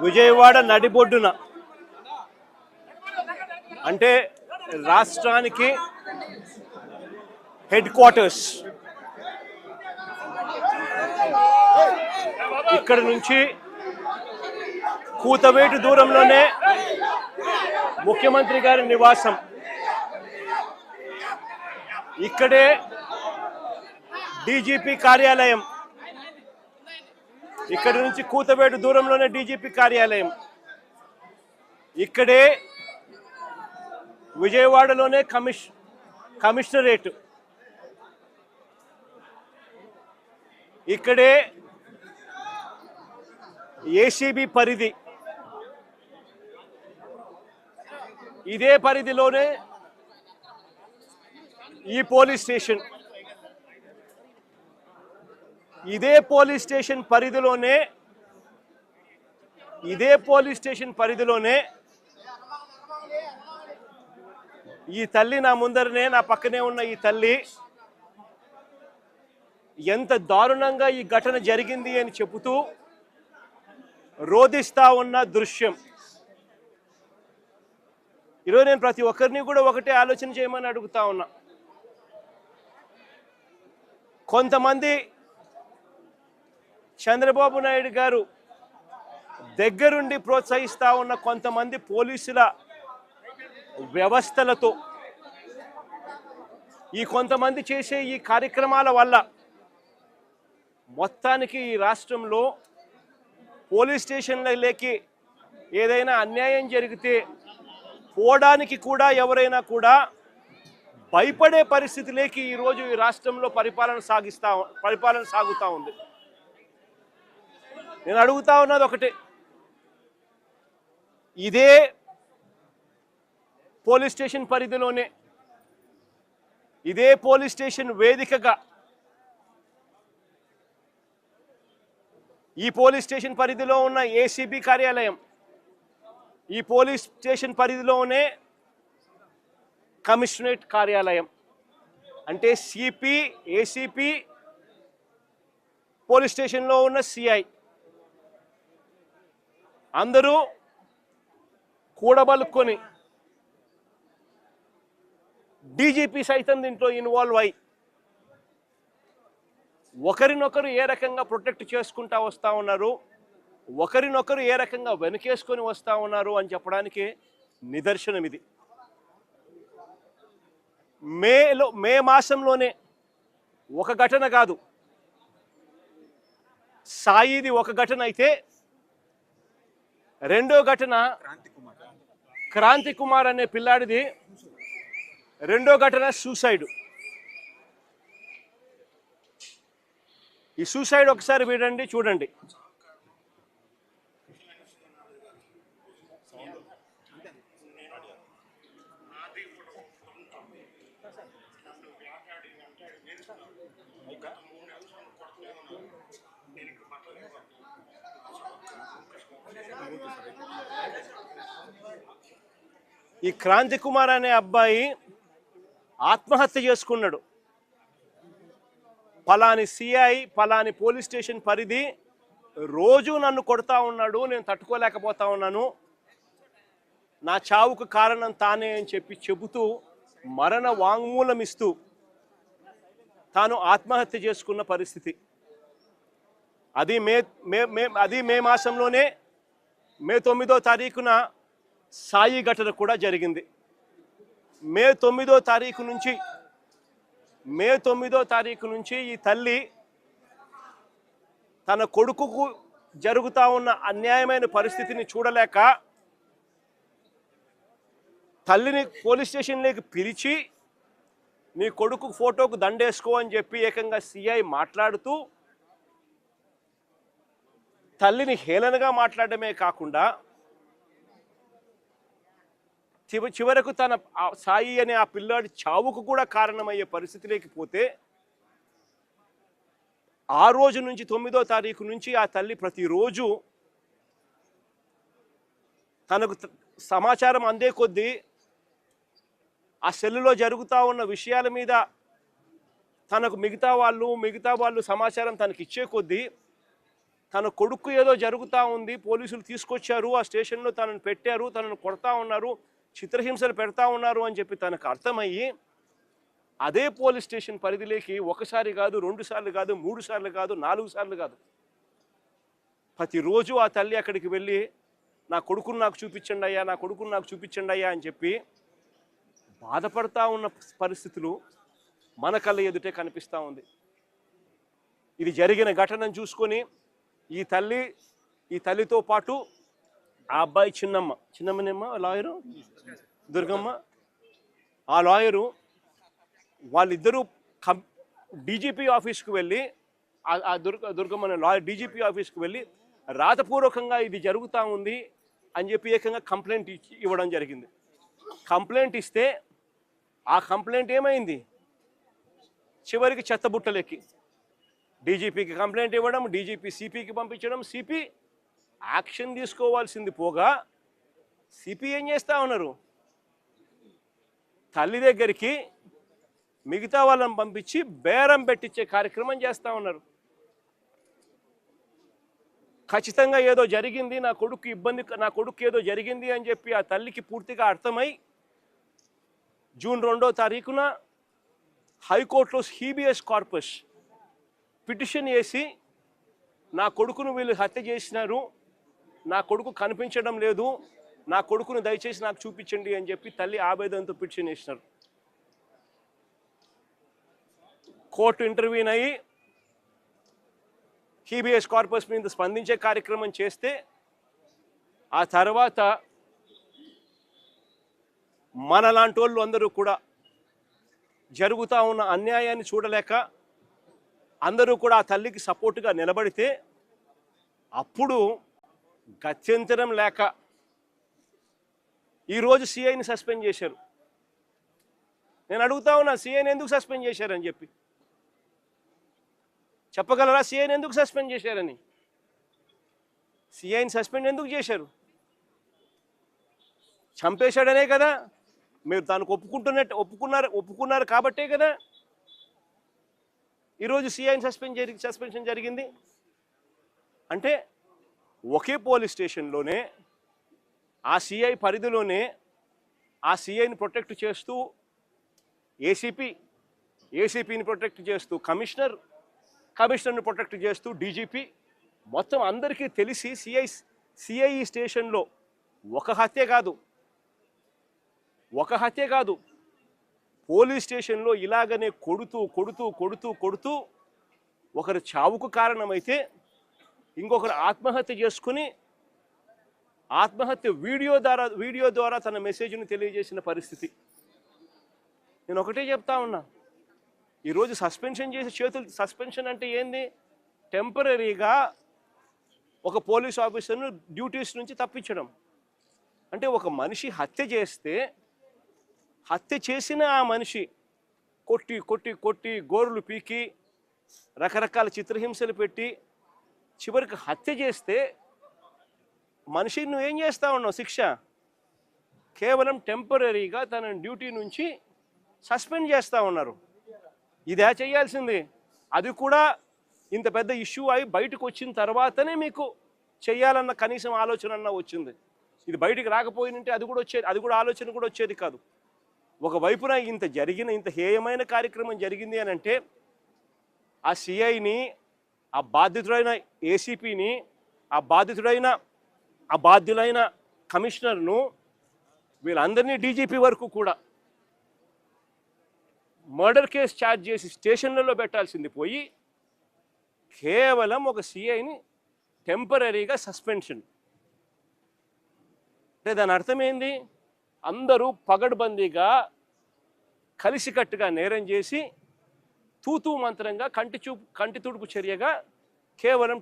విజయవాడ నడిబొడ్డున అంటే రాష్ట్రానికి హెడ్ క్వార్టర్స్ ఇక్కడ నుంచి కూతవేటు దూరంలోనే ముఖ్యమంత్రి గారి నివాసం, ఇక్కడే డీజీపీ కార్యాలయం, ఇక్కడి నుంచి కూతవేటు దూరంలోనే డీజీపీ కార్యాలయం, ఇక్కడే విజయవాడలోనే కమిషనరేట్, ఇక్కడే ఏసీబీ పరిధి, ఇదే పరిధిలోనే ఈ పోలీస్ స్టేషన్, ఇదే పోలీస్ స్టేషన్ పరిధిలోనే ఈ తల్లి నా ముందరనే, నా పక్కనే ఉన్న ఈ తల్లి ఎంత దారుణంగా ఈ ఘటన జరిగింది అని చెబుతూ రోధిస్తా ఉన్న దృశ్యం. ఈరోజు నేను ప్రతి ఒక్కరిని కూడా ఒకటే ఆలోచన చేయమని అడుగుతా ఉన్నా. కొంతమంది చంద్రబాబు నాయుడు గారు దగ్గరుండి ప్రోత్సహిస్తా ఉన్న కొంతమంది పోలీసుల వ్యవస్థలతో, ఈ కొంతమంది చేసే ఈ కార్యక్రమాల వల్ల మొత్తానికి ఈ రాష్ట్రంలో పోలీస్ స్టేషన్లకి ఏదైనా అన్యాయం జరిగితే పోవడానికి కూడా ఎవరైనా కూడా భయపడే పరిస్థితిలోకి ఈరోజు ఈ రాష్ట్రంలో పరిపాలన సాగుతూ ఉంది. నేను అడుగుతా ఉన్నది ఒకటే, ఇదే పోలీస్ స్టేషన్ పరిధిలోనే, ఇదే పోలీస్ స్టేషన్ వేదికగా ఈ పోలీస్ స్టేషన్ పరిధిలో ఉన్న ఏసీబీ కార్యాలయం, ఈ పోలీస్ స్టేషన్ పరిధిలోనే కమిషనరేట్ కార్యాలయం, అంటే సిపి, ఏసీపీ, పోలీస్ స్టేషన్లో ఉన్న సిఐ అందరూ కూడబలుక్కొని డీజీపీ సైతం దీంట్లో ఇన్వాల్వ్ అయ్యి ఒకరినొకరు ఏ రకంగా ప్రొటెక్ట్ చేసుకుంటా వస్తూ ఉన్నారు, ఒకరినొకరు ఏ రకంగా వెనుకేసుకొని వస్తూ ఉన్నారు అని చెప్పడానికి నిదర్శనం ఇది. మే మాసంలోనే ఒక ఘటన కాదు, సాయిది ఒక ఘటన అయితే రెండో ఘటన క్రాంతి కుమార్ అనే పిల్లాడిది, రెండో ఘటన సూసైడ్. ఈ సూసైడ్ ఒకసారి వినండి, చూడండి. ఈ క్రాంతి కుమార్ అనే అబ్బాయి ఆత్మహత్య చేసుకున్నాడు. పలాని సిఐ, పలాని పోలీస్ స్టేషన్ పరిధి రోజు నన్ను కొడతా ఉన్నాడు, నేను తట్టుకోలేకపోతా ఉన్నాను, నా చావుకు కారణం తానే అని చెబుతూ మరణ వాంగ్మూలం ఇస్తూ తాను ఆత్మహత్య చేసుకున్న పరిస్థితి. అది మే మాసంలోనే మే 9వ తారీఖున సాయి ఘటన కూడా జరిగింది. మే 9వ తారీఖు నుంచి ఈ తల్లి తన కొడుకుకు జరుగుతూ ఉన్న అన్యాయమైన పరిస్థితిని చూడలేక తల్లిని పోలీస్ స్టేషన్లోకి పిలిచి నీ కొడుకు ఫోటోకు దండేసుకో అని చెప్పి ఏకంగా సిఐ మాట్లాడుతూ తల్లిని హేళనగా మాట్లాడమే కాకుండా చివరకు తన సాయి అనే ఆ పిల్లాడి చావుకు కూడా కారణమయ్యే పరిస్థితిలోకి పోతే ఆ రోజు నుంచి 9వ తారీఖు నుంచి ఆ తల్లి ప్రతిరోజు తనకు సమాచారం అందే కొద్దీ ఆ సెల్లులో జరుగుతూ ఉన్న విషయాల మీద తనకు మిగతా వాళ్ళు సమాచారం తనకి ఇచ్చే కొద్దీ తన కొడుకు ఏదో జరుగుతూ ఉంది, పోలీసులు తీసుకొచ్చారు, ఆ స్టేషన్లో తనను పెట్టారు, తనను కొడతా ఉన్నారు, చిత్రహింసలు పెడతా ఉన్నారు అని చెప్పి తనకు అర్థమయ్యి అదే పోలీస్ స్టేషన్ పరిధిలోకి ఒకసారి కాదు, 2 సార్లు కాదు, 3 సార్లు కాదు, 4 సార్లు కాదు, ప్రతిరోజు ఆ తల్లి అక్కడికి వెళ్ళి నా కొడుకును నాకు చూపించండి అయ్యా, నా కొడుకును నాకు చూపించండి అయ్యా అని చెప్పి బాధపడతా ఉన్న పరిస్థితులు మన కళ్ళ ఎదుటే కనిపిస్తూ ఉంది. ఇది జరిగిన ఘటనను చూసుకొని ఈ తల్లితో పాటు ఆ అబ్బాయి చిన్నమ్మనేమ్మ లాయరు దుర్గమ్మ, ఆ లాయరు వాళ్ళిద్దరూ డీజీపీ ఆఫీస్కి వెళ్ళి దుర్గమ్మ లాయర్ డీజీపీ ఆఫీస్కి వెళ్ళి రాతపూర్వకంగా ఇది జరుగుతూ ఉంది అని చెప్పి ఏకంగా కంప్లైంట్ ఇవ్వడం జరిగింది. కంప్లైంట్ ఇస్తే ఆ కంప్లైంట్ ఏమైంది, చివరికి చెత్తబుట్టలెక్కి డీజీపీకి కంప్లైంట్ ఇవ్వడం, డీజీపీ సిపికి పంపించడం, సిపి యాక్షన్ తీసుకోవాల్సింది పోగా సిపి ఏం చేస్తూ ఉన్నారు, తల్లి దగ్గరికి మిగతా వాళ్ళని పంపించి బేరం పెట్టించే కార్యక్రమం చేస్తూ ఉన్నారు. ఖచ్చితంగా ఏదో జరిగింది, నా కొడుకు ఏదో జరిగింది అని చెప్పి ఆ తల్లికి పూర్తిగా అర్థమై జూన్ 2వ తారీఖున హైకోర్టులో హీబియస్ కార్పస్ పిటిషన్ వేసి నా కొడుకును వీళ్ళు హత్య చేసినారు, నా కొడుకు కనిపించడం లేదు, నా కొడుకును దయచేసి నాకు చూపించండి అని చెప్పి తల్లి ఆవేదనతో పిటిషన్ వేసినారు. కోర్టు ఇంటర్వ్యూన్ అయ్యి హీబియస్ కార్పస్ మీద స్పందించే కార్యక్రమం చేస్తే ఆ తర్వాత మనలాంటి వాళ్ళు అందరూ కూడా జరుగుతూ ఉన్న అన్యాయాన్ని చూడలేక అందరూ కూడా ఆ తల్లికి సపోర్టుగా నిలబడితే అప్పుడు గత్యంతరం లేక ఈరోజు సిఐని సస్పెండ్ చేశారు. నేను అడుగుతా ఉన్నా, సిఐని ఎందుకు సస్పెండ్ చేశారని చెప్పి చెప్పగలరా? సిఐని ఎందుకు సస్పెండ్ చేశారని? సిఐని సస్పెండ్ ఎందుకు చేశారు? చంపేశాడనే కదా, మీరు దానికి ఒప్పుకున్నారు కాబట్టే కదా ఈరోజు సిఐని సస్పెన్షన్ జరిగింది. అంటే ఒకే పోలీస్ స్టేషన్లోనే ఆ సిఐ పరిధిలోనే ఆ సిఐని ప్రొటెక్ట్ చేస్తూ ఏసీపీని ప్రొటెక్ట్ చేస్తూ కమిషనర్ని ప్రొటెక్ట్ చేస్తూ డీజీపీ మొత్తం అందరికీ తెలిసి సిఐ స్టేషన్లో ఒక హత్య కాదు పోలీస్ స్టేషన్లో ఇలాగనే కొడుతూ ఒకరు చావుకు కారణమైతే ఇంకొకరు ఆత్మహత్య చేసుకుని వీడియో ద్వారా తన మెసేజ్ని తెలియజేసిన పరిస్థితి. నేను ఒకటే చెప్తా ఉన్నా, ఈరోజు సస్పెన్షన్ అంటే ఏంది? టెంపరీగా ఒక పోలీస్ ఆఫీసర్ను డ్యూటీస్ నుంచి తప్పించడం. అంటే ఒక మనిషి హత్య చేసిన ఆ మనిషి కొట్టి గోరులు పీకి రకరకాల చిత్రహింసలు పెట్టి చివరికి హత్య చేస్తే మనిషిని నువ్వు ఏం చేస్తా ఉన్నావు? శిక్ష కేవలం టెంపరీగా తన డ్యూటీ నుంచి సస్పెండ్ చేస్తూ ఉన్నారు. ఇదే చేయాల్సింది. అది కూడా ఇంత పెద్ద ఇష్యూ అయి బయటకు వచ్చిన తర్వాతనే మీకు చేయాలన్న కనీసం ఆలోచన వచ్చింది. ఇది బయటికి రాకపోయినంటే అది కూడా ఆలోచన కూడా వచ్చేది కాదు. ఒకవైపున ఇంత హేయమైన కార్యక్రమం జరిగింది అని అంటే ఆ సిఐని, ఆ బాధితుడైన ఏసీపీని, ఆ బాధ్యులైన కమిషనర్ను, వీళ్ళందరినీ డీజీపీ వరకు కూడా మర్డర్ కేసు ఛార్జ్ చేసి స్టేషన్లలో పెట్టాల్సింది పోయి కేవలం ఒక సిఐని టెంపరీగా సస్పెన్షన్. అంటే దాని అర్థం ఏంది? అందరూ పగడ్బందీగా కలిసికట్టుగా నేరం చేసి తూతూ మంత్రంగా కంటి తుడుపు చర్యగా కేవలం